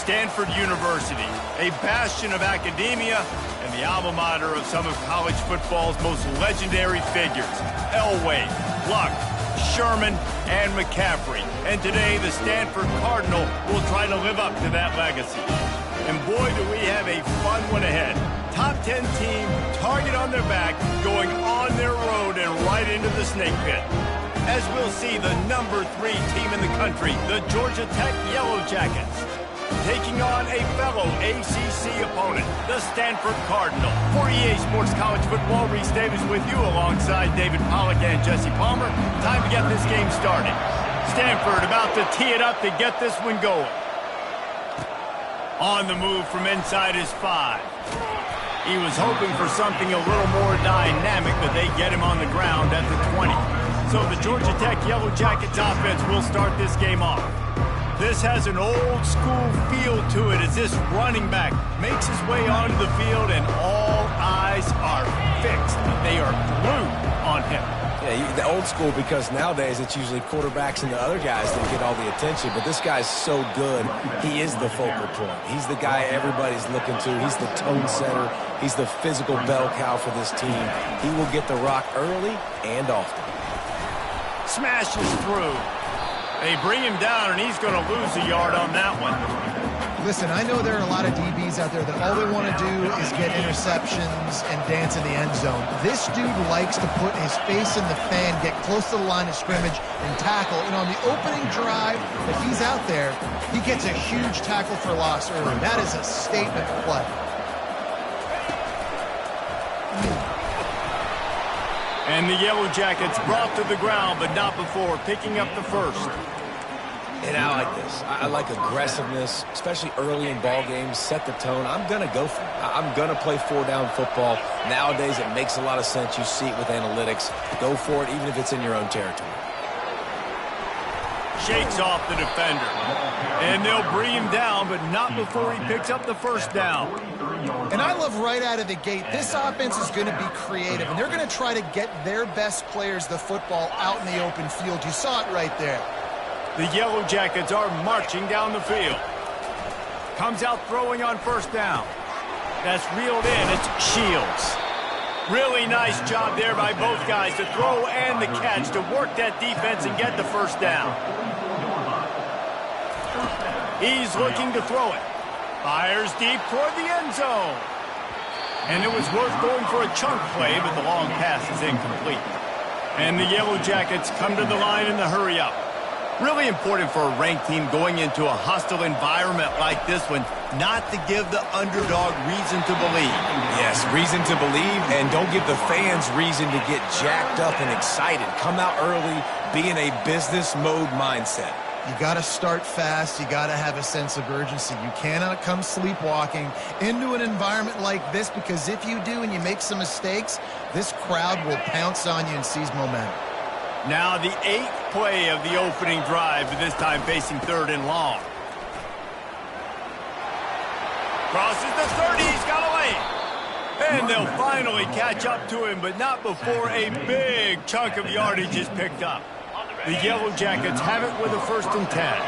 Stanford University, a bastion of academia and the alma mater of some of college football's most legendary figures, Elway, Luck, Sherman, and McCaffrey. And today, the Stanford Cardinal will try to live up to that legacy. And boy, do we have a fun one ahead. Top 10 team, target on their back, going on their road and right into the snake pit. As we'll see, the number 3 team in the country, the Georgia Tech Yellow Jackets, taking on a fellow ACC opponent, the Stanford Cardinal. For EA Sports College Football, Reese Davis with you alongside David Pollack and Jesse Palmer. Time to get this game started. Stanford about to tee it up to get this one going. On the move from inside his 5. He was hoping for something a little more dynamic, but they get him on the ground at the 20. So the Georgia Tech Yellow Jackets offense will start this game off. This has an old-school feel to it as this running back makes his way onto the field, and all eyes are fixed. They are glued on him. Yeah, the old school, because nowadays it's usually quarterbacks and the other guys that get all the attention, but this guy's so good, he is the focal point. He's the guy everybody's looking to. He's the tone setter. He's the physical bell cow for this team. He will get the rock early and often. Smashes through. They bring him down, and he's going to lose a yard on that one. Listen, I know there are a lot of DBs out there that all they want to do is get interceptions and dance in the end zone. This dude likes to put his face in the fan, get close to the line of scrimmage, and tackle. And on the opening drive, if he's out there, he gets a huge tackle for loss early. That is a statement play. And the Yellow Jackets brought to the ground, but not before picking up the first. And I like this. I like aggressiveness, especially early in ball games. Set the tone. I'm going to go for it. I'm going to play 4-down football. Nowadays, it makes a lot of sense. You see it with analytics. Go for it, even if it's in your own territory. Shakes off the defender. And they'll bring him down, but not before he picks up the first down. And I love right out of the gate, this offense is going to be creative, and they're going to try to get their best players the football out in the open field. You saw it right there. The Yellow Jackets are marching down the field. Comes out throwing on first down. That's reeled in. It's Shields. Really nice job there by both guys to throw and the catch to work that defense and get the first down. He's looking to throw it. Fires deep toward the end zone. And it was worth going for a chunk play, but the long pass is incomplete. And the Yellow Jackets come to the line in the hurry-up. Really important for a ranked team going into a hostile environment like this one, not to give the underdog reason to believe. Yes, reason to believe, and don't give the fans reason to get jacked up and excited. Come out early, be in a business mode mindset. You got to start fast. You got to have a sense of urgency. You cannot come sleepwalking into an environment like this, because if you do and you make some mistakes, this crowd will pounce on you and seize momentum. Now the 8th play of the opening drive, but this time facing 3rd and long. Crosses the 30, he's got away. And they'll finally catch up to him, but not before a big chunk of yardage is picked up. The Yellow Jackets have it with a 1st and 10.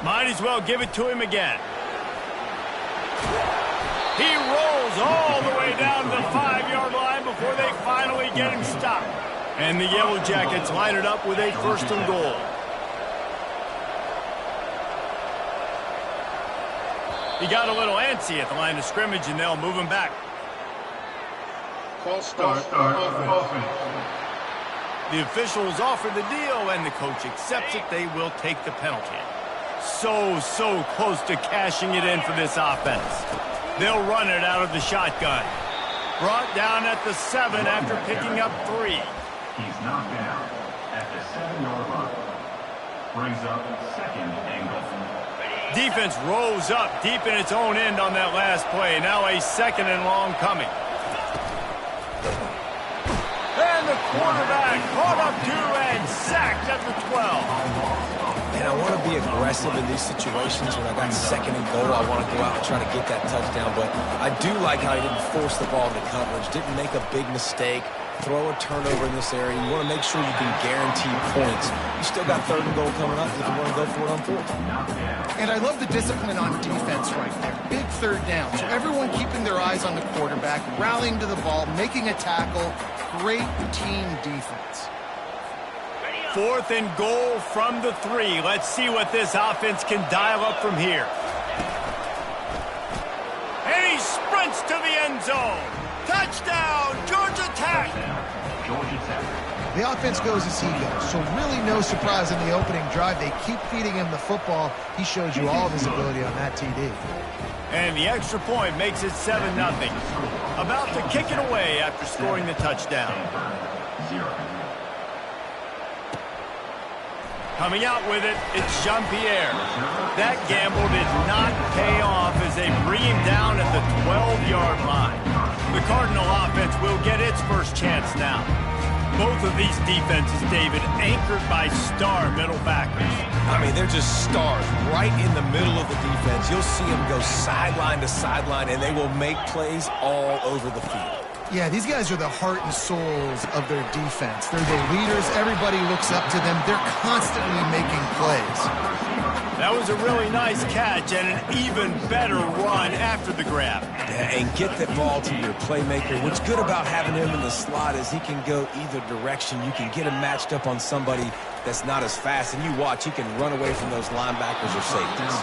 Might as well give it to him again. He rolls all the way down to the 5-yard line before they finally get him stopped. And the Yellow Jackets line it up with a 1st and goal. He got a little antsy at the line of scrimmage, and they'll move him back. False start offense. The officials offer the deal, and the coach accepts it. They will take the penalty. So close to cashing it in for this offense. They'll run it out of the shotgun. Brought down at the 7 after picking up 3. He's knocked down at the 7-yard line. Brings up 2nd and goal. Defense rose up deep in its own end on that last play. Now a 2nd and long coming. And the quarterback caught up to and sacked at the 12. And I want to be aggressive in these situations. When I got 2nd and goal, I want to go out and try to get that touchdown. But I do like how he didn't force the ball into coverage, didn't make a big mistake, throw a turnover in this area. You want to make sure you can guarantee points. You still got 3rd and goal coming up if you want to go for it on 4th. And I love the discipline on defense right there. Big 3rd down. So everyone keeping their eyes on the quarterback, rallying to the ball, making a tackle. Great team defense. 4th and goal from the 3. Let's see what this offense can dial up from here. And he sprints to the end zone. Touchdown, Georgia Tech. The offense goes as he goes, so really no surprise in the opening drive. They keep feeding him the football. He showed you all of his ability on that TD. And the extra point makes it 7-0. About to kick it away after scoring the touchdown. Coming out with it, it's Jean-Pierre. That gamble did not pay off as they bring him down at the 12-yard line. The Cardinal offense will get its first chance now. Both of these defenses, David, anchored by star middle backers. I mean, they're just stars right in the middle of the defense. You'll see them go sideline to sideline, and they will make plays all over the field. Yeah, these guys are the heart and souls of their defense. They're the leaders. Everybody looks up to them. They're constantly making plays. That was a really nice catch and an even better run after the grab. Yeah, and get that ball to your playmaker. What's good about having him in the slot is he can go either direction. You can get him matched up on somebody that's not as fast, and you watch, he can run away from those linebackers or safeties.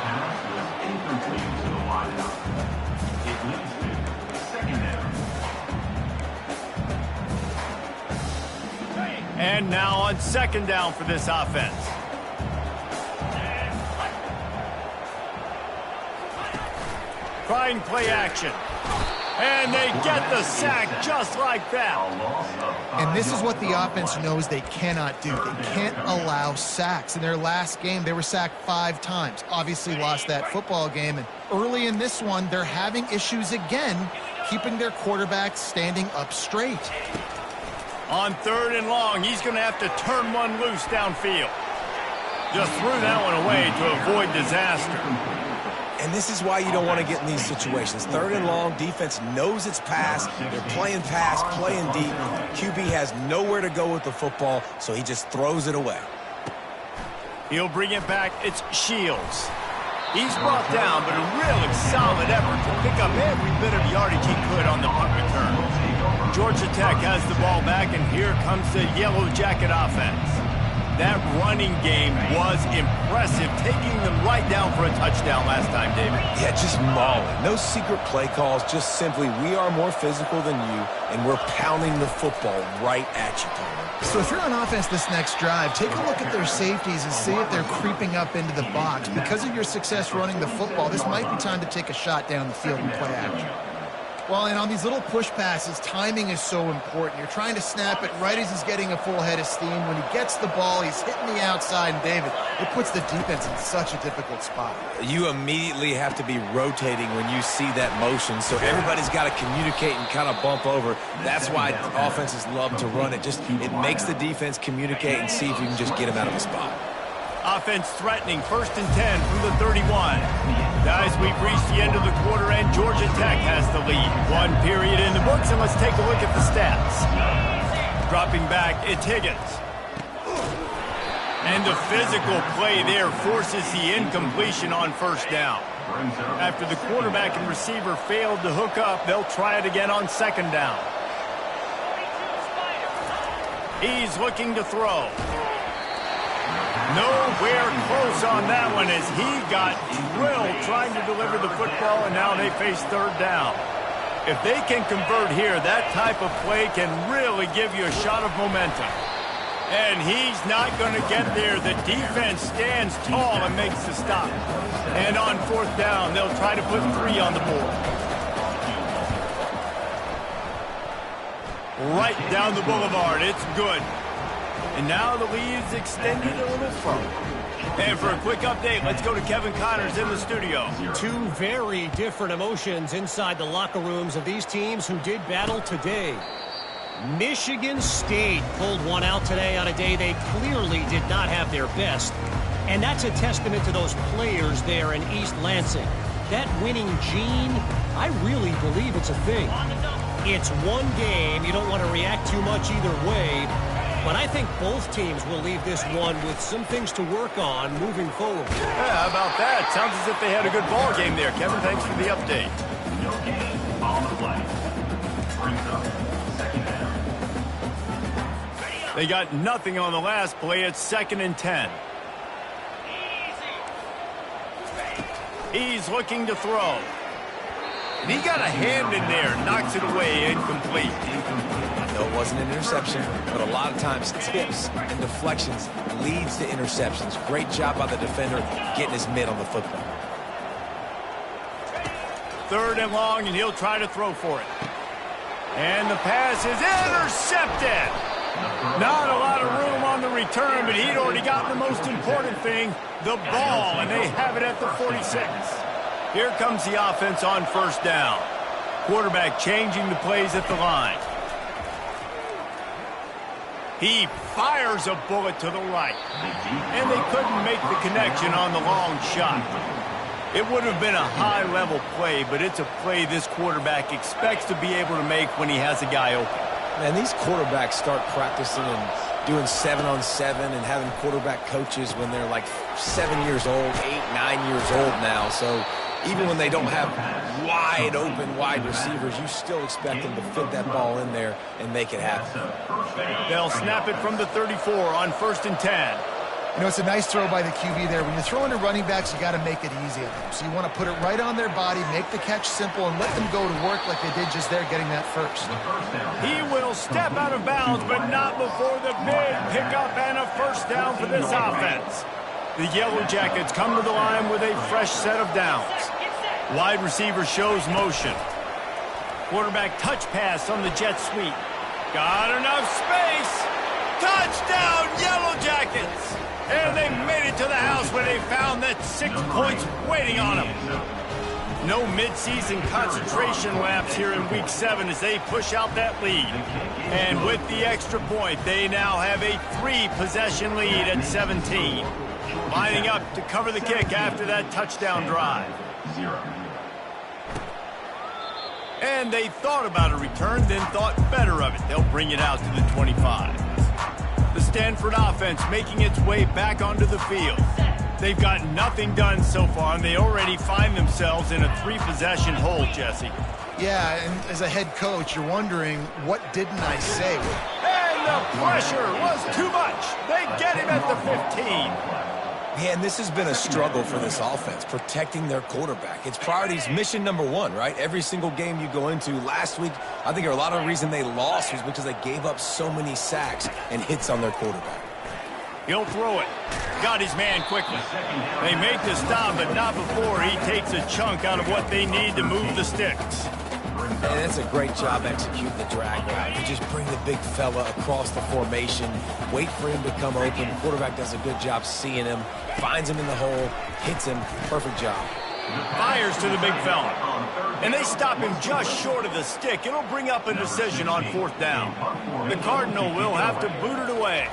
And now on 2nd down for this offense. Trying play action. And they get the sack just like that. And this is what the offense knows they cannot do. They can't allow sacks. In their last game, they were sacked 5 times. Obviously lost that football game. And early in this one, they're having issues again, keeping their quarterback standing up straight. On 3rd and long, he's going to have to turn one loose downfield. Just threw that one away to avoid disaster. And this is why you don't want to get in these situations. 3rd and long, defense knows it's pass. They're playing pass, playing deep. QB has nowhere to go with the football, so he just throws it away. He'll bring it back. It's Shields. He's brought down, but a really solid effort to pick up every bit of yardage he could on the punt return. Georgia Tech has the ball back, and here comes the Yellow Jacket offense. That running game was impressive, taking them right down for a touchdown last time, David. Yeah, just mauling. No secret play calls, just simply we are more physical than you, and we're pounding the football right at you, Palmer. So if you're on offense this next drive, take a look at their safeties and see if they're creeping up into the box. Because of your success running the football, this might be time to take a shot down the field and play action. Well, and on these little push passes, timing is so important. You're trying to snap it right as he's getting a full head of steam. When he gets the ball, he's hitting the outside, and David, it puts the defense in such a difficult spot. You immediately have to be rotating when you see that motion, so everybody's got to communicate and kind of bump over. That's why offenses love to run it. It makes the defense communicate and see if you can just get him out of the spot. Offense threatening, 1st and 10 from the 31. Guys, we've reached the end of the quarter, and Georgia Tech has the lead. 1 period in the books, and let's take a look at the stats. Dropping back, it's Higgins. And the physical play there forces the incompletion on 1st down. After the quarterback and receiver failed to hook up, they'll try it again on 2nd down. He's looking to throw. Nowhere close on that one as he got drilled trying to deliver the football, and now they face 3rd down. If they can convert here, that type of play can really give you a shot of momentum. And he's not going to get there. The defense stands tall and makes the stop. And on 4th down, they'll try to put 3 on the board. Right down the boulevard. It's good. And now the lead is extended a little further. And for a quick update, let's go to Kevin Connors in the studio. 2 very different emotions inside the locker rooms of these teams who did battle today. Michigan State pulled one out today on a day they clearly did not have their best. And that's a testament to those players there in East Lansing. That winning gene, I really believe it's a thing. It's one game. You don't want to react too much either way. But I think both teams will leave this one with some things to work on moving forward. Yeah, how about that? Sounds as if they had a good ball game there. Kevin, thanks for the update. No gain on the play. Brings up second down. They got nothing on the last play. It's 2nd and 10. He's looking to throw. And he got a hand in there. Knocks it away. Incomplete. No, it wasn't an interception, but a lot of times tips and deflections leads to interceptions. Great job by the defender getting his mitt on the football. 3rd and long, and he'll try to throw for it. And the pass is intercepted. Not a lot of room on the return, but he'd already gotten the most important thing, the ball, and they have it at the 46. Here comes the offense on 1st down. Quarterback changing the plays at the line. He fires a bullet to the right. And they couldn't make the connection on the long shot. It would have been a high-level play, but it's a play this quarterback expects to be able to make when he has a guy open. Man, these quarterbacks start practicing and doing 7-on-7 and having quarterback coaches when they're like 7 years old, 8, 9 years old now. So even when they don't have wide open wide receivers, you still expect them to fit that ball in there and make it happen. They'll snap it from the 34 on 1st and 10. You know, it's a nice throw by the QB there. When you're throwing to running backs, you got to make it easy on them. So you want to put it right on their body, make the catch simple, and let them go to work like they did just there getting that first. He will step out of bounds, but not before the big pickup and a 1st down for this offense. The Yellow Jackets come to the line with a fresh set of downs. Wide receiver shows motion. Quarterback touch pass on the jet sweep. Got enough space. Touchdown, Yellow Jackets! And they made it to the house where they found that 6 points waiting on them. No midseason concentration laps here in Week 7 as they push out that lead. And with the extra point, they now have a 3-possession lead at 17. Lining up to cover the kick after that touchdown drive. And they thought about a return, then thought better of it. They'll bring it out to the 25. The Stanford offense making its way back onto the field. They've got nothing done so far, and they already find themselves in a 3-possession hole, Jesse. Yeah, and as a head coach, you're wondering, what didn't I say? And the pressure was too much. They get him at the 15. Yeah, and this has been a struggle for this offense, protecting their quarterback. It's priorities, mission number 1, right? Every single game you go into. Last week, I think a lot of the reason they lost was because they gave up so many sacks and hits on their quarterback. He'll throw it. Got his man quickly. They make the stop, but not before he takes a chunk out of what they need to move the sticks. And that's a great job executing the drag route. You just bring the big fella across the formation, wait for him to come open. The quarterback does a good job seeing him, finds him in the hole, hits him. Perfect job. Fires to the big fella. And they stop him just short of the stick. It'll bring up a decision on 4th down. The Cardinal will have to boot it away.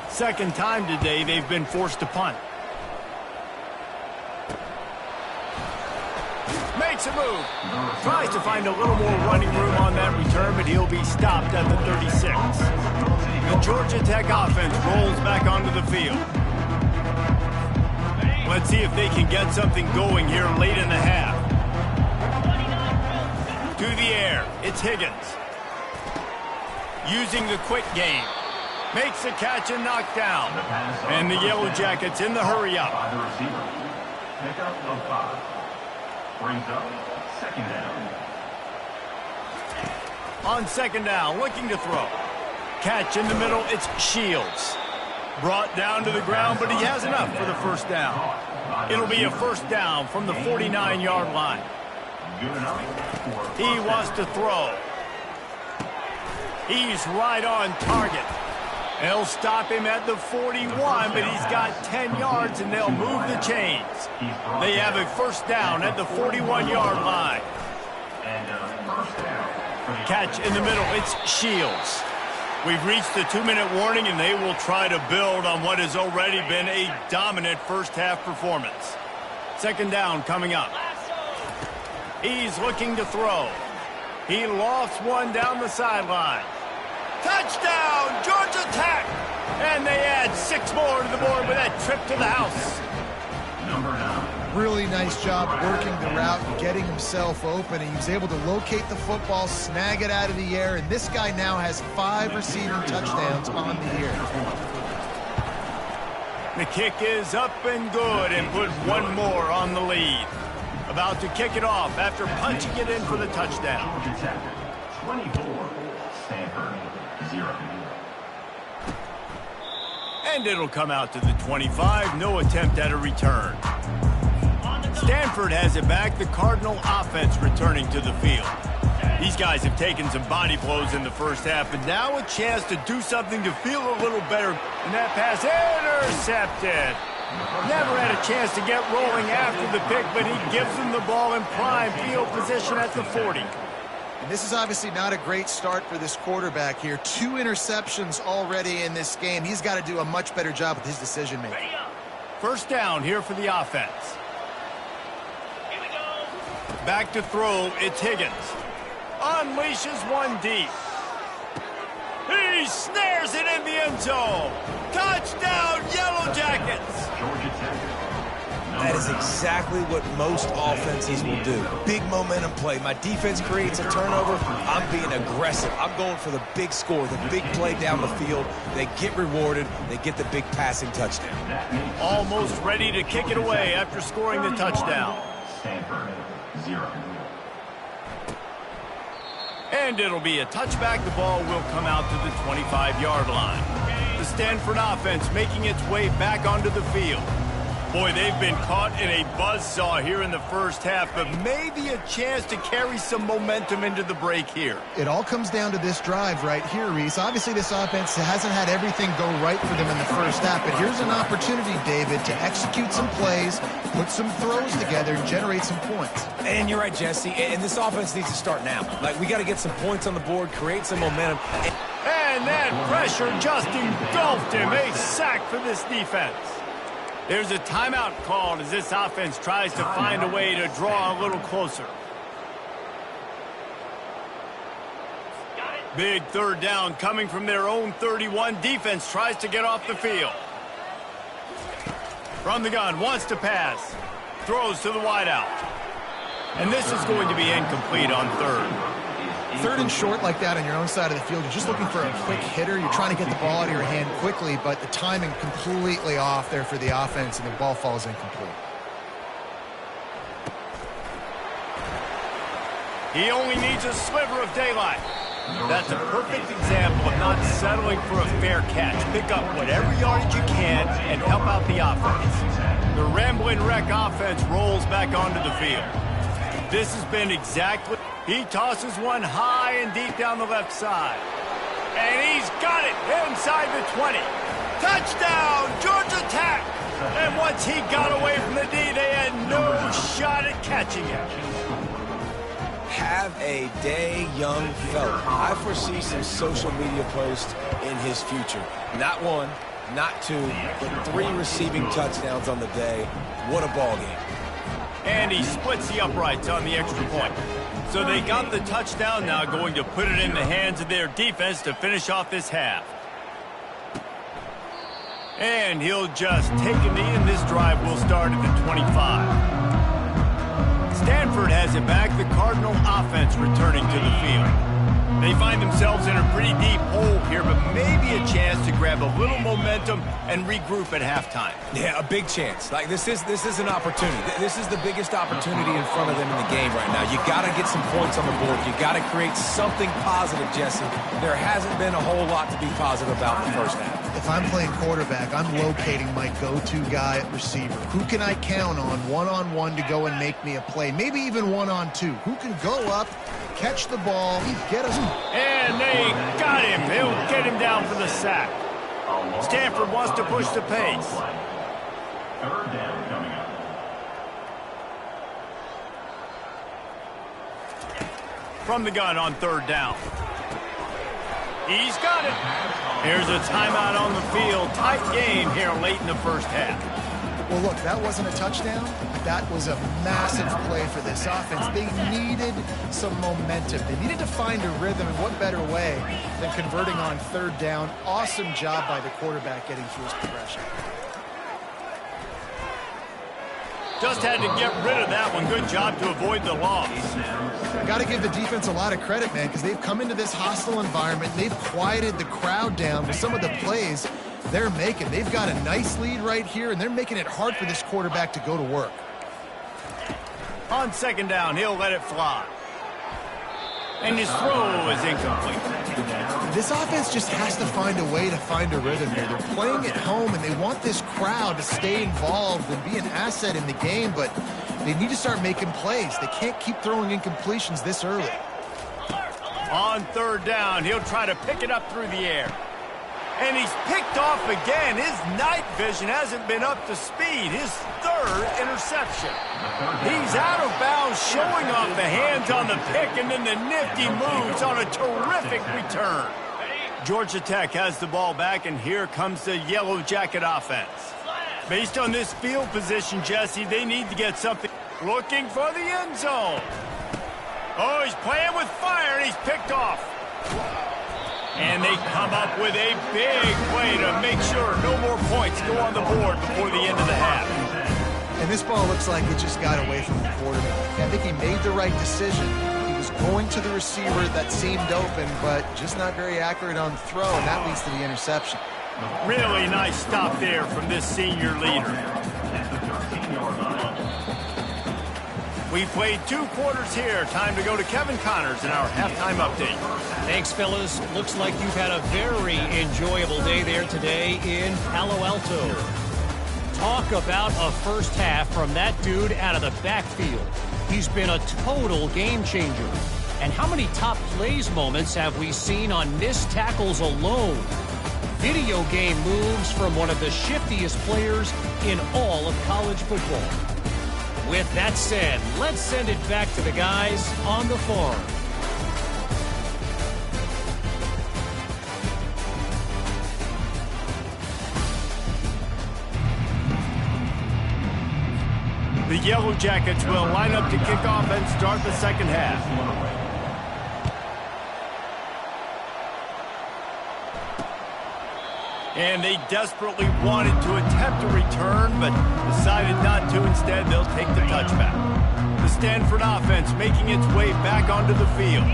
2nd time today they've been forced to punt. Makes a move. Tries to find a little more running room on that return, but he'll be stopped at the 36. The Georgia Tech offense rolls back onto the field. Let's see if they can get something going here late in the half. To the air, it's Higgins. Using the quick game. Makes a catch and knocked down. And the Yellow Jackets in the hurry up. Pickup of 5. Brings up 2nd down. On 2nd down, looking to throw. Catch in the middle, it's Shields. Brought down to the ground, but he has enough for the 1st down. It'll be a 1st down from the 49-yard line. He wants to throw. He's right on target. They'll stop him at the 41, but he's got 10 yards, and they'll move the chains. They have a 1st down at the 41-yard line. Catch in the middle, it's Shields. We've reached the 2-minute warning, and they will try to build on what has already been a dominant first-half performance. 2nd down coming up. He's looking to throw. He lofts one down the sideline. Touchdown, Georgia Tech! And they add 6 more to the board with that trip to the house. Number 9. Really nice job working the route and getting himself open. He was able to locate the football, snag it out of the air, and this guy now has 5 receiving touchdowns on the year. The kick is up and good and put one more on the lead. About to kick it off after punching it in for the touchdown. Georgia Tech, 24. Stanford, 0. And it'll come out to the 25. No attempt at a return. Stanford has it back. The Cardinal offense returning to the field. These guys have taken some body blows in the first half, and now a chance to do something to feel a little better. And that pass intercepted. Never had a chance to get rolling after the pick, but he gives them the ball in prime field position at the 40. And this is obviously not a great start for this quarterback here. 2 interceptions already in this game. He's got to do a much better job with his decision-making. First down here for the offense. Back to throw, it's Higgins. Unleashes one deep. He snares it in the end zone. Touchdown, Yellow Jackets. Georgia Tech. That is exactly what most offenses will do. Big momentum play. My defense creates a turnover. I'm being aggressive. I'm going for the big score, the big play down the field. They get rewarded. They get the big passing touchdown. Almost ready to kick it away after scoring the touchdown. Stanford, 0. And it'll be a touchback. The ball will come out to the 25-yard line. The Stanford offense making its way back onto the field. Boy, they've been caught in a buzzsaw here in the first half, but maybe a chance to carry some momentum into the break here. It all comes down to this drive right here, Reese. Obviously, this offense hasn't had everything go right for them in the first half, but here's an opportunity, David, to execute some plays, put some throws together, and generate some points. And you're right, Jesse, and this offense needs to start now. Like, we got to get some points on the board, create some momentum. And that pressure just engulfed him. A sack for this defense. There's a timeout called as this offense tries to find a way to draw a little closer. Big third down coming from their own 31. Defense tries to get off the field. From the gun, wants to pass. Throws to the wideout. And this is going to be incomplete on third. Third and short like that on your own side of the field, you're just looking for a quick hitter. You're trying to get the ball out of your hand quickly, but the timing completely off there for the offense, and the ball falls incomplete. He only needs a sliver of daylight. That's a perfect example of not settling for a fair catch. Pick up whatever yardage you can and help out the offense. The Ramblin' Wreck offense rolls back onto the field. This has been exactly... He tosses one high and deep down the left side. And he's got it inside the 20. Touchdown, Georgia Tech! And once he got away from the D, they had no shot at catching him. Have a day, young fella. I foresee some social media posts in his future. Not 1, not 2, but 3 receiving touchdowns on the day. What a ball game. And he splits the uprights on the extra point. So they got the touchdown, now going to put it in the hands of their defense to finish off this half. And he'll just take a knee, and this drive will start at the 25. Stanford has it back. The Cardinal offense returning to the field. They find themselves in a pretty deep hole here, but maybe a chance to grab a little momentum and regroup at halftime. Yeah, a big chance. Like, this is an opportunity. This is the biggest opportunity in front of them in the game right now. You got to get some points on the board. You got to create something positive, Jesse. There hasn't been a whole lot to be positive about in the first half. If I'm playing quarterback, I'm locating my go-to guy at receiver. Who can I count on one-on-one to go and make me a play? Maybe even one-on-two. Who can go up, catch the ball, get us... And they got him. He'll get him down for the sack. Stanford wants to push the pace. Third down coming up. From the gun on third down. He's got it. Here's a timeout on the field. Tight game here late in the first half. Well, look, that wasn't a touchdown. That was a massive play for this offense. They needed some momentum. They needed to find a rhythm, and what better way than converting on third down. Awesome job by the quarterback getting through his progression. Just had to get rid of that one. Good job to avoid the loss. Got to give the defense a lot of credit, man, because they've come into this hostile environment. They've quieted the crowd down with some of the plays they're making. They've got a nice lead right here, and they're making it hard for this quarterback to go to work. On second down, he'll let it fly. And his throw is incomplete. This offense just has to find a way to find a rhythm here. They're playing at home, and they want this crowd to stay involved and be an asset in the game, but they need to start making plays. They can't keep throwing incompletions this early. On third down, he'll try to pick it up through the air. And he's picked off again. His night vision hasn't been up to speed. His third interception. He's out of bounds, showing off the hands on the pick, and then the nifty moves on a terrific return. Georgia Tech has the ball back, and here comes the Yellow Jacket offense. Based on this field position, Jesse, they need to get something. Looking for the end zone. Oh, he's playing with fire, and he's picked off. And they come up with a big play to make sure no more points go on the board before the end of the half. And this ball looks like it just got away from the quarterback. I think he made the right decision. He was going to the receiver that seemed open, but just not very accurate on the throw, and that leads to the interception. Really nice stop there from this senior leader. We played 2 quarters here. Time to go to Kevin Connors in our halftime update. Thanks, fellas. Looks like you've had a very enjoyable day there today in Palo Alto. Talk about a first half from that dude out of the backfield. He's been a total game changer. And how many top plays moments have we seen on missed tackles alone? Video game moves from one of the shiftiest players in all of college football. With that said, let's send it back to the guys on the farm. The Yellow Jackets will line up to kick off and start the second half. And they desperately wanted to attempt a return, but decided not to. Instead, they'll take the touchback. The Stanford offense making its way back onto the field.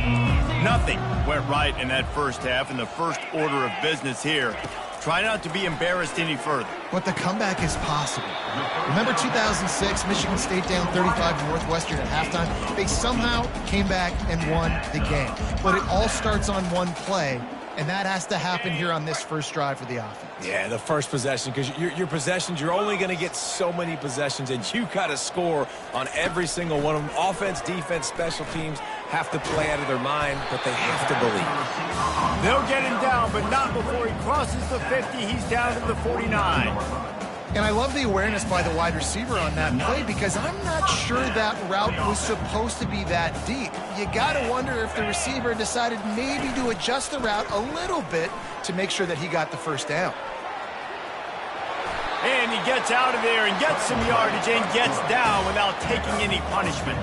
Nothing went right in that first half, and the first order of business here. Try not to be embarrassed any further. But the comeback is possible. Remember 2006, Michigan State down 35 to Northwestern at halftime? They somehow came back and won the game. But it all starts on one play, and that has to happen here on this first drive for the offense. Yeah, the first possession, because your possessions, you're only going to get so many possessions, and you got to score on every single one of them. Offense, defense, special teams have to play out of their mind, but they have to believe. They'll get him down, but not before he crosses the 50. He's down to the 49. And I love the awareness by the wide receiver on that play, because I'm not sure that route was supposed to be that deep. You got to wonder if the receiver decided maybe to adjust the route a little bit to make sure that he got the first down. And he gets out of there and gets some yardage and gets down without taking any punishment.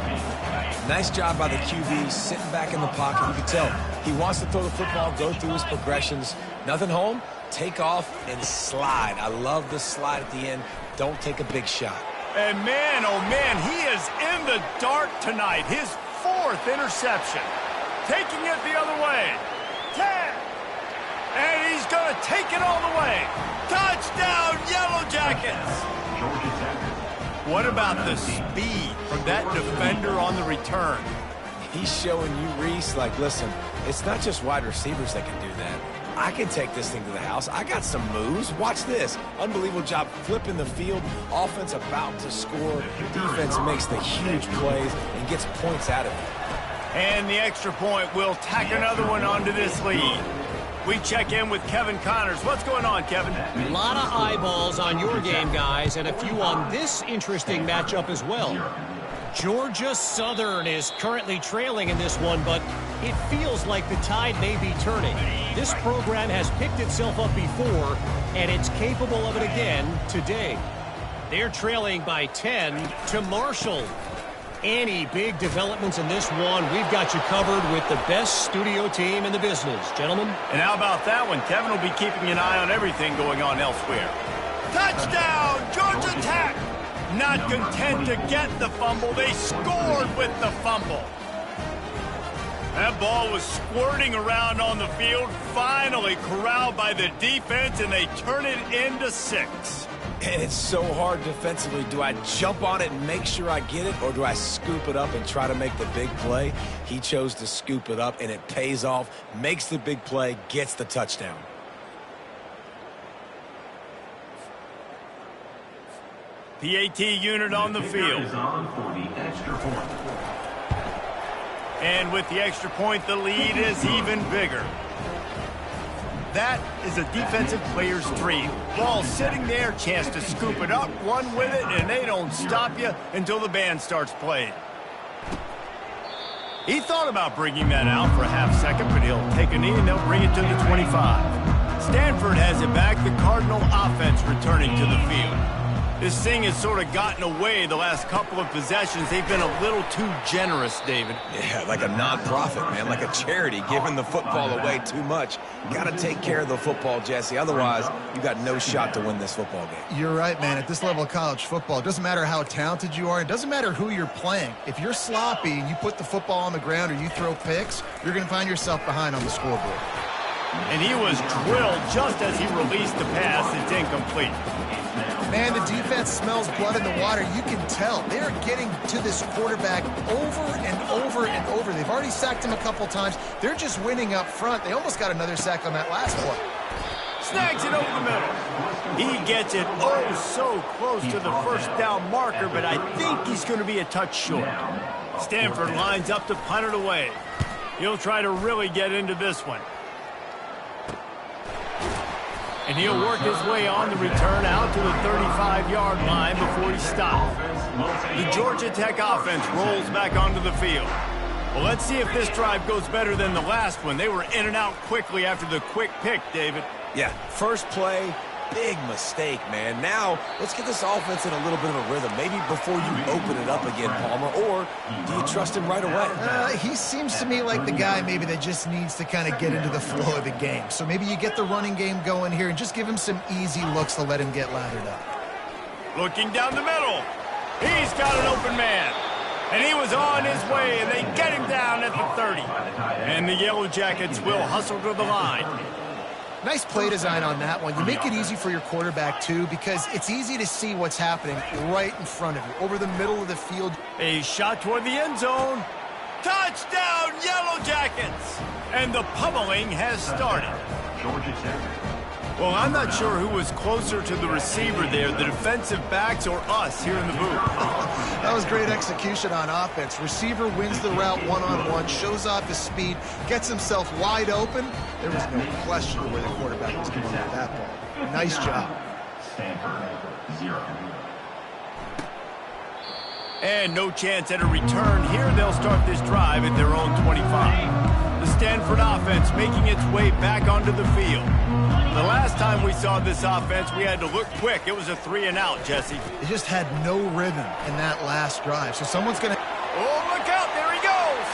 Nice job by the QB, sitting back in the pocket. You can tell he wants to throw the football, go through his progressions. Nothing home, take off and slide. I love the slide at the end. Don't take a big shot. And man, oh man, he is in the dark tonight. His 4th interception. Taking it the other way. 10. And he's going to take it all the way. Touchdown, Yellow Jackets. What about the speed from that defender on the return? He's showing you, Reese, like, listen, it's not just wide receivers that can do that. I can take this thing to the house. I got some moves. Watch this. Unbelievable job flipping the field. Offense about to score. Defense makes the huge plays and gets points out of it. And the extra point will tack another one onto this lead. We check in with Kevin Connors. What's going on, Kevin? A lot of eyeballs on your game, guys, and a few on this interesting matchup as well. Georgia Southern is currently trailing in this one, but it feels like the tide may be turning. This program has picked itself up before, and it's capable of it again today. They're trailing by 10 to Marshall. Any big developments in this one, we've got you covered with the best studio team in the business, gentlemen. And how about that one? Kevin will be keeping an eye on everything going on elsewhere. Touchdown, Georgia Tech! Not content to get the fumble, they scored with the fumble. That ball was squirting around on the field, finally corralled by the defense, and they turn it into 6. And it's so hard defensively. Do I jump on it and make sure I get it, or do I scoop it up and try to make the big play? He chose to scoop it up, and it pays off, makes the big play, gets the touchdown. PAT unit on the field. And with the extra point, the lead is even bigger. That is a defensive player's dream. Ball sitting there, chance to scoop it up, run with it, and they don't stop you until the band starts playing. He thought about bringing that out for a half second, but he'll take a knee and they'll bring it to the 25. Stanford has it back, the Cardinal offense returning to the field. This thing has sort of gotten away the last couple of possessions. They've been a little too generous, David. Yeah, like a non-profit, man, like a charity, giving the football away too much. Got to take care of the football, Jesse. Otherwise, you got no shot to win this football game. You're right, man. At this level of college football, it doesn't matter how talented you are. It doesn't matter who you're playing. If you're sloppy and you put the football on the ground or you throw picks, you're going to find yourself behind on the scoreboard. And he was drilled just as he released the pass. It's incomplete. Man, the defense smells blood in the water. You can tell. They're getting to this quarterback over and over and over. They've already sacked him a couple times. They're just winning up front. They almost got another sack on that last play. Snags it over the middle. He gets it so close to the first down marker, but I think he's going to be a touch short. Stanford lines up to punt it away. He'll try to really get into this one. And he'll work his way on the return out to the 35-yard line before he stops. The Georgia Tech offense rolls back onto the field. Well, let's see if this drive goes better than the last one. They were in and out quickly after the quick pick, David. Yeah, first play, big mistake, man. Now, let's get this offense in a little bit of a rhythm. Maybe before you open it up again, Palmer, or do you trust him right away? He seems to me like the guy maybe that just needs to kind of get into the flow of the game. So maybe you get the running game going here and just give him some easy looks to let him get lathered up. Looking down the middle. He's got an open man. And he was on his way, and they get him down at the 30. And the Yellow Jackets will hustle to the line. Nice play design on that one. You make it easy for your quarterback, too, because it's easy to see what's happening right in front of you, over the middle of the field. A shot toward the end zone. Touchdown, Yellow Jackets! And the pummeling has started. Georgia Tech. Well, I'm not sure who was closer to the receiver there, the defensive backs or us here in the booth. That was great execution on offense. Receiver wins the route one-on-one, shows off his speed, gets himself wide open. There was no question where the quarterback was going with that ball. Nice job. Stanford, 0. And no chance at a return here. They'll start this drive at their own 25. The Stanford offense making its way back onto the field. The last time we saw this offense, we had to look quick. It was a 3-and-out, Jesse. They just had no rhythm in that last drive. So someone's going to... Oh, look out. There he goes.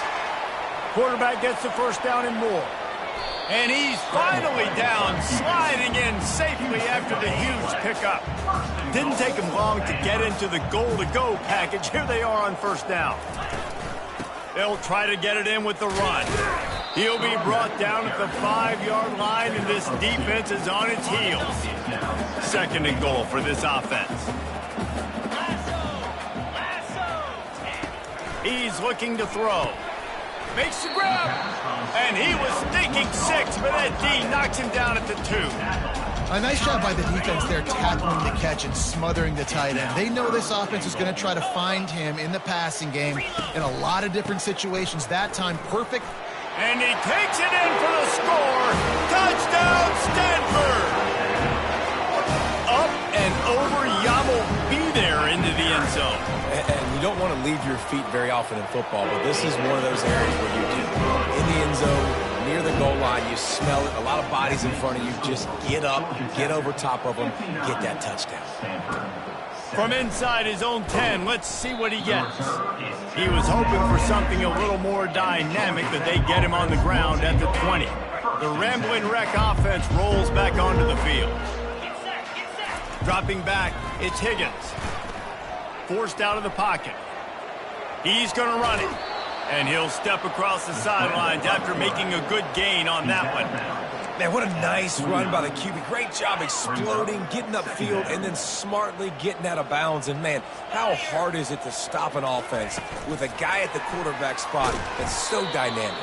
Quarterback gets the first down and more. And he's finally down, sliding in safely after the huge pickup. Didn't take him long to get into the goal-to-go package. Here they are on first down. They'll try to get it in with the run. He'll be brought down at the 5-yard line, and this defense is on its heels. 2nd and goal for this offense. He's looking to throw. Makes the grab. And he was thinking 6, but that D knocks him down at the 2. A nice job by the defense there, tackling the catch and smothering the tight end. They know this offense is going to try to find him in the passing game in a lot of different situations. That time, perfect. And he takes it in for the score. Touchdown, Stanford! Up and over, Yamo be there into the end zone. And you don't want to leave your feet very often in football, but this is one of those areas where you do. In the end zone, near the goal line, you smell it. A lot of bodies in front of you. Just get up, get over top of them, get that touchdown. From inside his own 10, let's see what he gets. He was hoping for something a little more dynamic, but they get him on the ground at the 20. The Rambling Wreck offense rolls back onto the field. Dropping back, it's Higgins. Forced out of the pocket. He's going to run it. And he'll step across the sidelines after making a good gain on that one. Man, what a nice run by the QB. Great job exploding, getting upfield, and then smartly getting out of bounds. And, man, how hard is it to stop an offense with a guy at the quarterback spot that's so dynamic?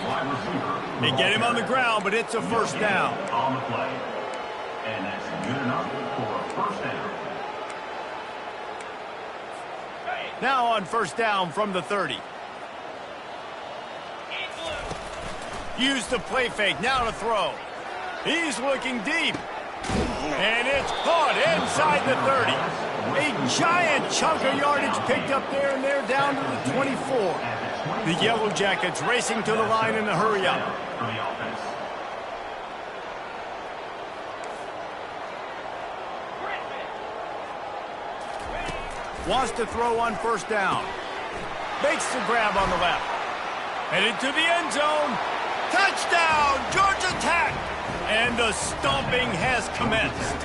They get him on the ground, but it's a first down. On the play. And that's good enough for a first down. Now on first down from the 30. Use the play fake, now to throw. He's looking deep. And it's caught inside the 30. A giant chunk of yardage picked up there, and they're down to the 24. The Yellow Jackets racing to the line in the hurry up. For the offense. Wants to throw on first down. Makes the grab on the left. Headed to the end zone. Touchdown, Georgia Tech! And the stomping has commenced.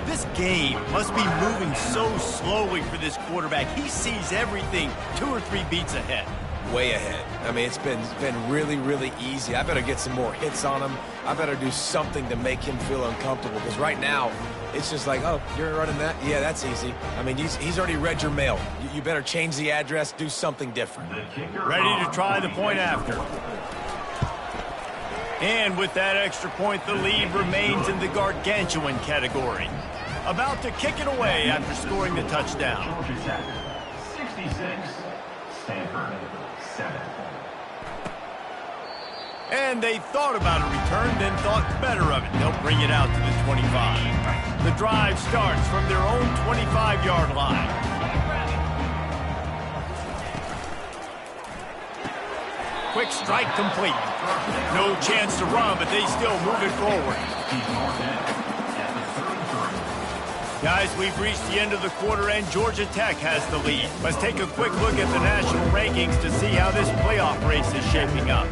This game must be moving so slowly for this quarterback. He sees everything 2 or 3 beats ahead. Way ahead. I mean, it's been really, really easy. I better get some more hits on him. I better do something to make him feel uncomfortable, because right now, it's just like, oh, you're running that? Yeah, that's easy. I mean, he's already read your mail. You better change the address, do something different. Ready to try the point after. And with that extra point, the lead remains in the gargantuan category. About to kick it away after scoring the touchdown. Georgia Tech, 66. Stanford, 7. And they thought about a return, then thought better of it. They'll bring it out to the 25. The drive starts from their own 25-yard line. Quick strike complete. No chance to run, but they still move it forward. Guys, we've reached the end of the quarter, and Georgia Tech has the lead. Let's take a quick look at the national rankings to see how this playoff race is shaping up.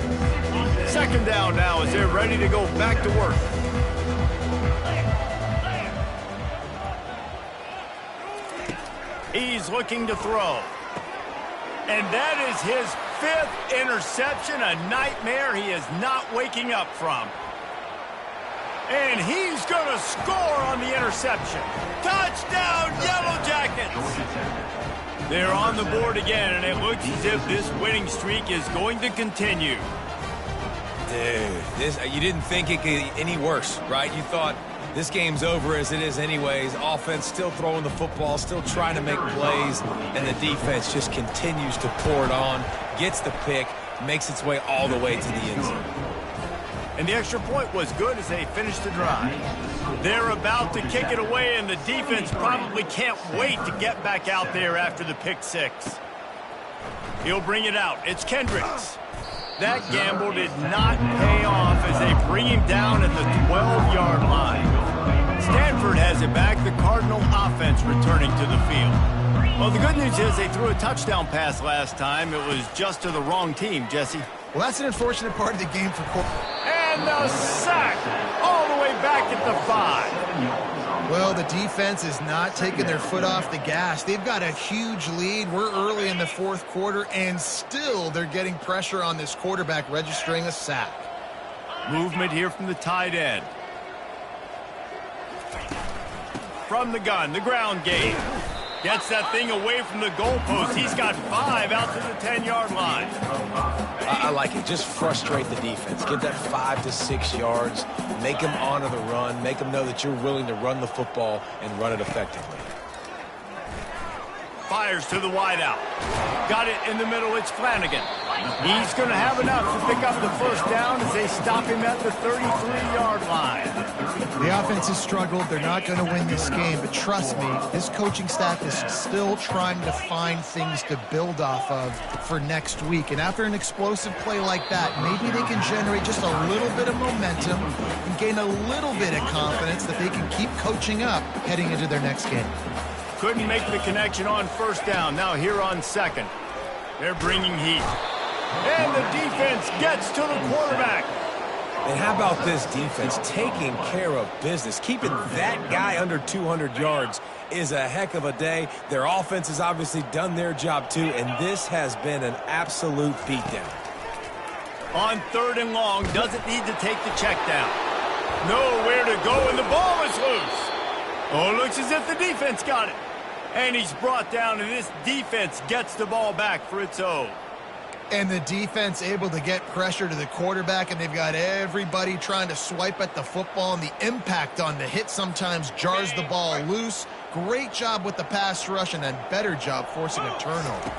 Second down now as they're ready to go back to work. He's looking to throw. And that is his 5th interception, a nightmare he is not waking up from. And he's going to score on the interception. Touchdown, Yellow Jackets! They're on the board again, and it looks as if this winning streak is going to continue. Dude, you didn't think it could get any worse, right? You thought this game's over as it is anyways. Offense still throwing the football, still trying to make plays, and the defense just continues to pour it on, gets the pick, makes its way all the way to the end zone. And the extra point was good as they finished the drive. They're about to kick it away, and the defense probably can't wait to get back out there after the pick six. He'll bring it out. It's Kendricks. That gamble did not pay off as they bring him down at the 12-yard line. Stanford has it back, the Cardinal offense returning to the field. Well, the good news is they threw a touchdown pass last time. It was just to the wrong team, Jesse. Well, that's an unfortunate part of the game for Cole. And the sack all the way back at the 5. Well, the defense is not taking their foot off the gas. They've got a huge lead. We're early in the 4th quarter, and still they're getting pressure on this quarterback, registering a sack. Movement here from the tight end. From the gun, the ground game. Gets that thing away from the goalpost. He's got 5 out to the 10-yard line. I like it. Just frustrate the defense. Get that 5 to 6 yards. Make them honor the run. Make them know that you're willing to run the football and run it effectively. Fires to the wideout. Got it in the middle. It's Flanagan. He's going to have enough to pick up the first down as they stop him at the 33-yard line. The offense has struggled. They're not going to win this game, but trust me, this coaching staff is still trying to find things to build off of for next week. And after an explosive play like that, maybe they can generate just a little bit of momentum and gain a little bit of confidence that they can keep coaching up heading into their next game. couldn't make the connection on first down. Now here on second. They're bringing heat. And the defense gets to the quarterback. And how about this defense taking care of business? Keeping that guy under 200 yards is a heck of a day. Their offense has obviously done their job too, and this has been an absolute beatdown. On third and long, doesn't need to take the check down. Nowhere to go, and the ball is loose. Oh, looks as if the defense got it. And he's brought down, and this defense gets the ball back for its own. And the defense able to get pressure to the quarterback, and they've got everybody trying to swipe at the football, and the impact on the hit sometimes jars the ball loose. Great job with the pass rush, and a better job forcing a turnover.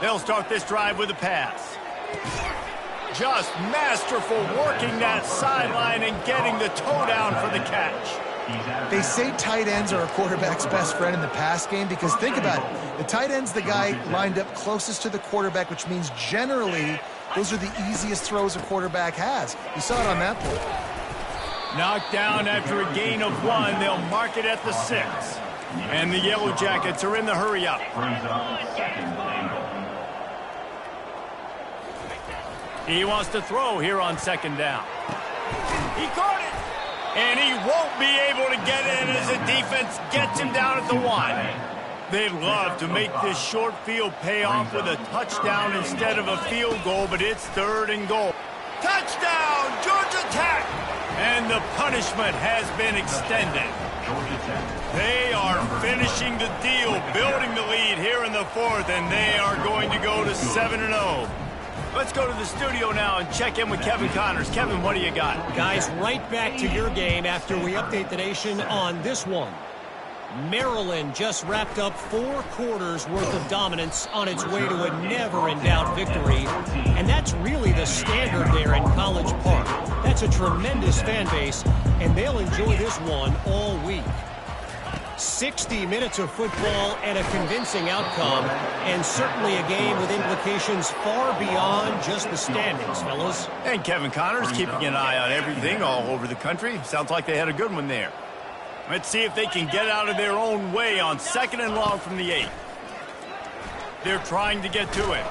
They'll start this drive with a pass. Just masterful working that sideline and getting the toe down for the catch. They say tight ends are a quarterback's best friend in the pass game because think about it. The tight end's the guy lined up closest to the quarterback, which means generally those are the easiest throws a quarterback has. You saw it on that play. Knocked down after a gain of 1. They'll mark it at the 6. And the Yellow Jackets are in the hurry-up. He wants to throw here on second down. He caught it. And he won't be able to get in as the defense gets him down at the 1. They'd love to make this short field pay off with a touchdown instead of a field goal, but it's third and goal. Touchdown, Georgia Tech! And the punishment has been extended. They are finishing the deal, building the lead here in the 4th, and they are going to go to 7-0. Let's go to the studio now and check in with Kevin Connors. Kevin, what do you got? Guys, right back to your game after we update the nation on this one. Maryland just wrapped up 4 quarters worth of dominance on its way to a never-in-doubt victory. And that's really the standard there in College Park. That's a tremendous fan base, and they'll enjoy this one all week. 60 minutes of football and a convincing outcome, and certainly a game with implications far beyond just the standings, fellas. And Kevin Connors keeping an eye on everything all over the country. Sounds like they had a good one there. Let's see if they can get out of their own way on second and long from the 8. They're trying to get to it.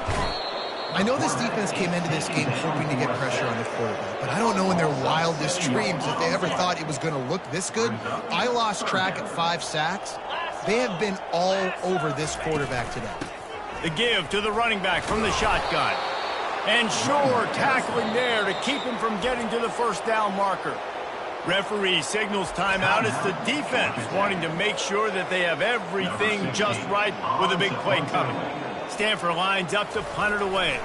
I know this defense came into this game hoping to get pressure on the quarterback, but I don't know in their wildest dreams if they ever thought it was going to look this good. I lost track at 5 sacks. They have been all over this quarterback today. The give to the running back from the shotgun. And sure, tackling there to keep him from getting to the first down marker. Referee signals timeout. It's the defense wanting to make sure that they have everything just right with a big play coming. Stanford lines up to punt it away.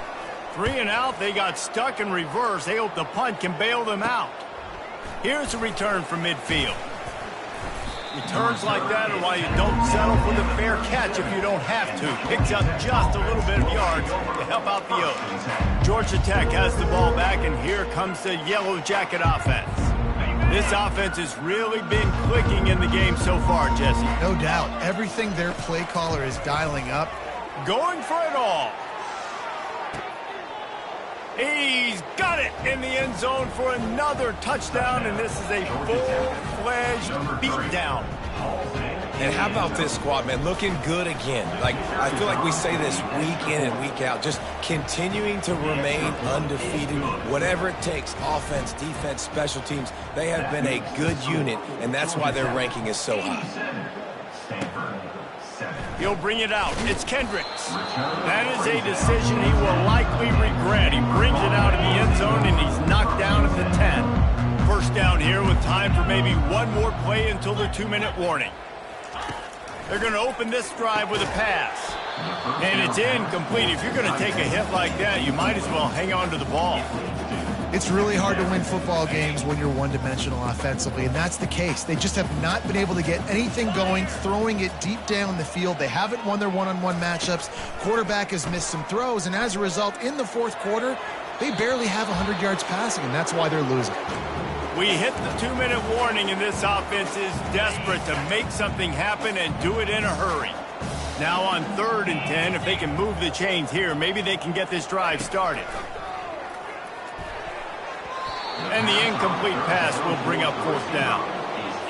3 and out, they got stuck in reverse. They hope the punt can bail them out. Here's a return from midfield. Returns like that are why you don't settle for the fair catch if you don't have to. Picks up just a little bit of yards to help out the Oaks. Georgia Tech has the ball back, and here comes the Yellow Jacket offense. This offense has really been clicking in the game so far, Jesse. No doubt. Everything their play caller is dialing up. Going for it all. He's got it in the end zone for another touchdown, and this is a full-fledged beatdown. And how about this squad, man? Looking good again. Like, I feel like we say this week in and week out, just continuing to remain undefeated, whatever it takes, offense, defense, special teams. They have been a good unit, and that's why their ranking is so high. He'll bring it out. It's Kendricks. That is a decision he will likely regret. He brings it out in the end zone, and he's knocked down at the 10. First down here with time for maybe one more play until the 2-minute warning. They're going to open this drive with a pass. And it's incomplete. If you're going to take a hit like that, you might as well hang on to the ball. It's really hard to win football games when you're one-dimensional offensively, and that's the case. They just have not been able to get anything going, throwing it deep down the field. They haven't won their one-on-one matchups. Quarterback has missed some throws, and as a result, in the 4th quarter, they barely have 100 yards passing, and that's why they're losing. We hit the 2-minute warning, and this offense is desperate to make something happen and do it in a hurry. Now on 3rd and 10, if they can move the chains here, maybe they can get this drive started. And the incomplete pass will bring up 4th down.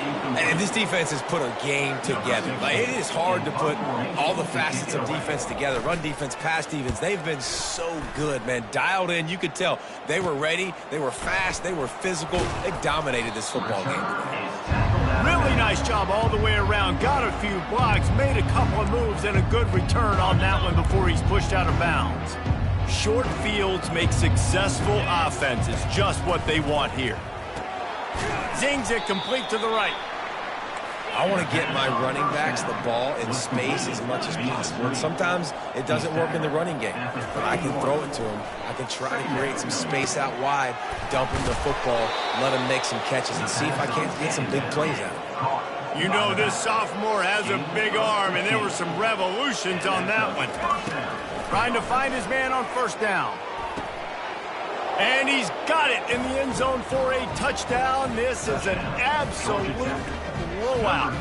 And this defense has put a game together. Like, it is hard to put all the facets of defense together. Run defense, pass defense. They've been so good, man. Dialed in. You could tell they were ready. They were fast. They were physical. They dominated this football game today. Really nice job all the way around. Got a few blocks, made a couple of moves, and a good return on that one before he's pushed out of bounds. Short fields make successful offenses just what they want here. Zings it complete to the right. I want to get my running backs the ball in space as much as possible. And sometimes it doesn't work in the running game, but I can throw it to him. I can try to create some space out wide, dump him the football, let him make some catches, and see if I can't get some big plays out of him. You know this sophomore has a big arm, and there were some revolutions on that one. Trying to find his man on first down. And he's got it in the end zone for a touchdown. This is an absolute blowout.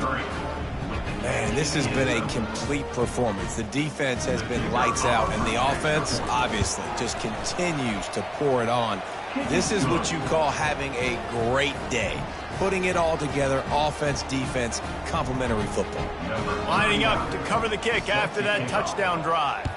Man, this has been a complete performance. The defense has been lights out, and the offense, obviously, just continues to pour it on. This is what you call having a great day. Putting it all together, offense, defense, complementary football. Lining up to cover the kick after that touchdown drive.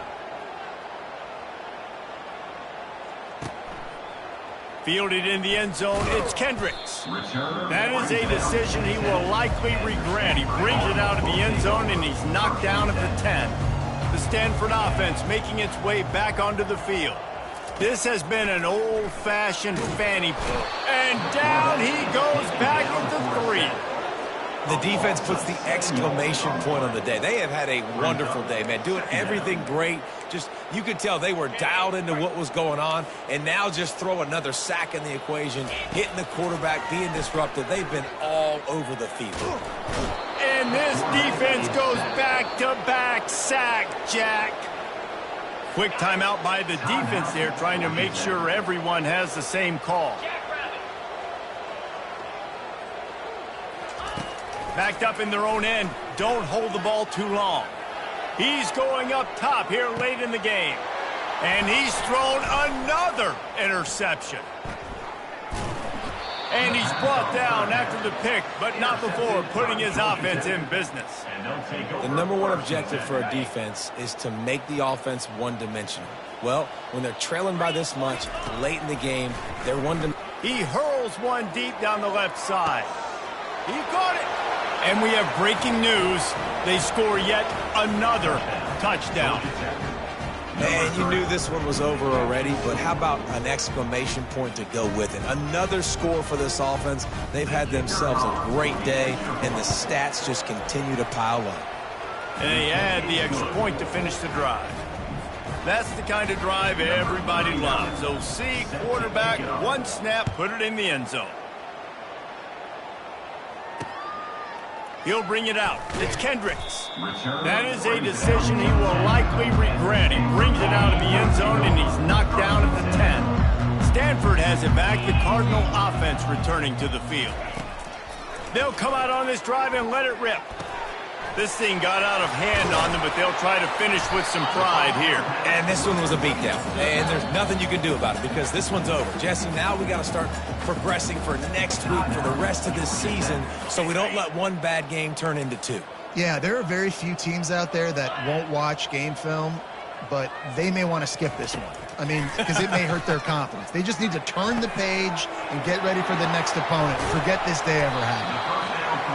Fielded in the end zone, it's Kendricks. That is a decision he will likely regret. He brings it out of the end zone, and he's knocked down at the 10. The Stanford offense making its way back onto the field. This has been an old-fashioned fanny pull. And down he goes back into 3. The defense puts the exclamation point on the day. They have had a wonderful day, man. Doing everything great. Just, you could tell they were dialed into what was going on. And now just throw another sack in the equation, hitting the quarterback, being disruptive. They've been all over the field. And this defense goes back-to-back sack, Jack. Quick timeout by the defense there, trying to make sure everyone has the same call. Backed up in their own end. Don't hold the ball too long. He's going up top here late in the game. And he's thrown another interception. And he's brought down after the pick, but not before putting his offense in business. The number one objective for a defense is to make the offense one-dimensional. Well, when they're trailing by this much, late in the game, they're one-dimensional. He hurls one deep down the left side. He got it. And we have breaking news. They score yet another touchdown. Man, you knew this one was over already, but how about an exclamation point to go with it? Another score for this offense. They've had themselves a great day, and the stats just continue to pile up. And they add the extra point to finish the drive. That's the kind of drive everybody loves. OC, quarterback, one snap, put it in the end zone. He'll bring it out. It's Kendricks. That is a decision he will likely regret. He brings it out of the end zone, and he's knocked down at the 10. Stanford has it back. The Cardinal offense returning to the field. They'll come out on this drive and let it rip. This thing got out of hand on them, but they'll try to finish with some pride here. And this one was a beatdown. And there's nothing you can do about it because this one's over. Jesse, now we got to start progressing for next week, for the rest of this season, so we don't let one bad game turn into 2. Yeah, there are very few teams out there that won't watch game film, but they may want to skip this one. I mean, because it may hurt their confidence. They just need to turn the page and get ready for the next opponent. Forget this day ever happened.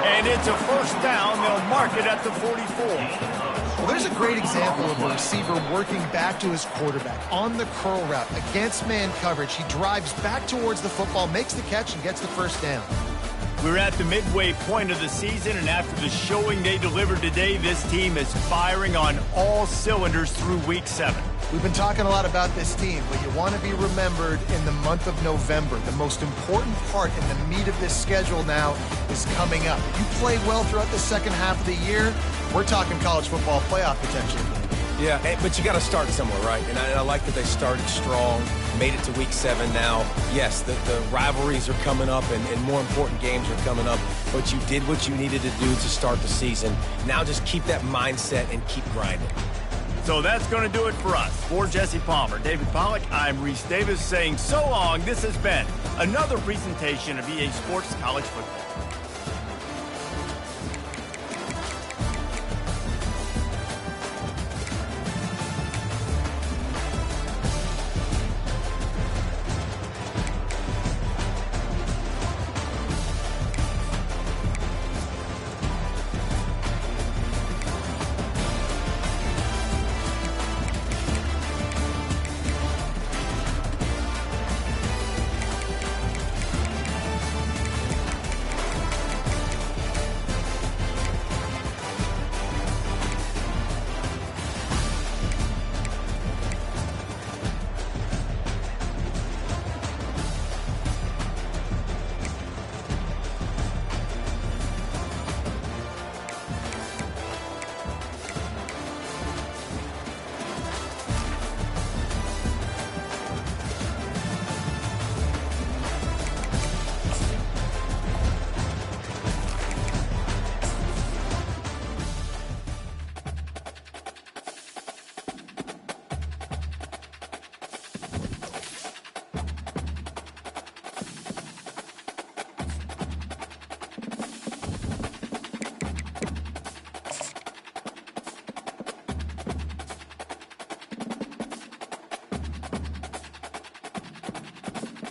And it's a first down. They'll mark it at the 44. Well, there's a great example of a receiver working back to his quarterback on the curl route against man coverage. He drives back towards the football, makes the catch, and gets the first down. We're at the midway point of the season, and after the showing they delivered today, this team is firing on all cylinders through Week 7. We've been talking a lot about this team, but you want to be remembered in the month of November. The most important part in the meat of this schedule now is coming up. If you play well throughout the second half of the year, we're talking college football playoff potential. Yeah, but you got to start somewhere, right? And I like that they started strong, made it to Week 7 now. Yes, the rivalries are coming up, and more important games are coming up, but you did what you needed to do to start the season. Now just keep that mindset and keep grinding. So that's going to do it for us. For Jesse Palmer, David Pollack, I'm Reese Davis saying so long. This has been another presentation of EA Sports College Football.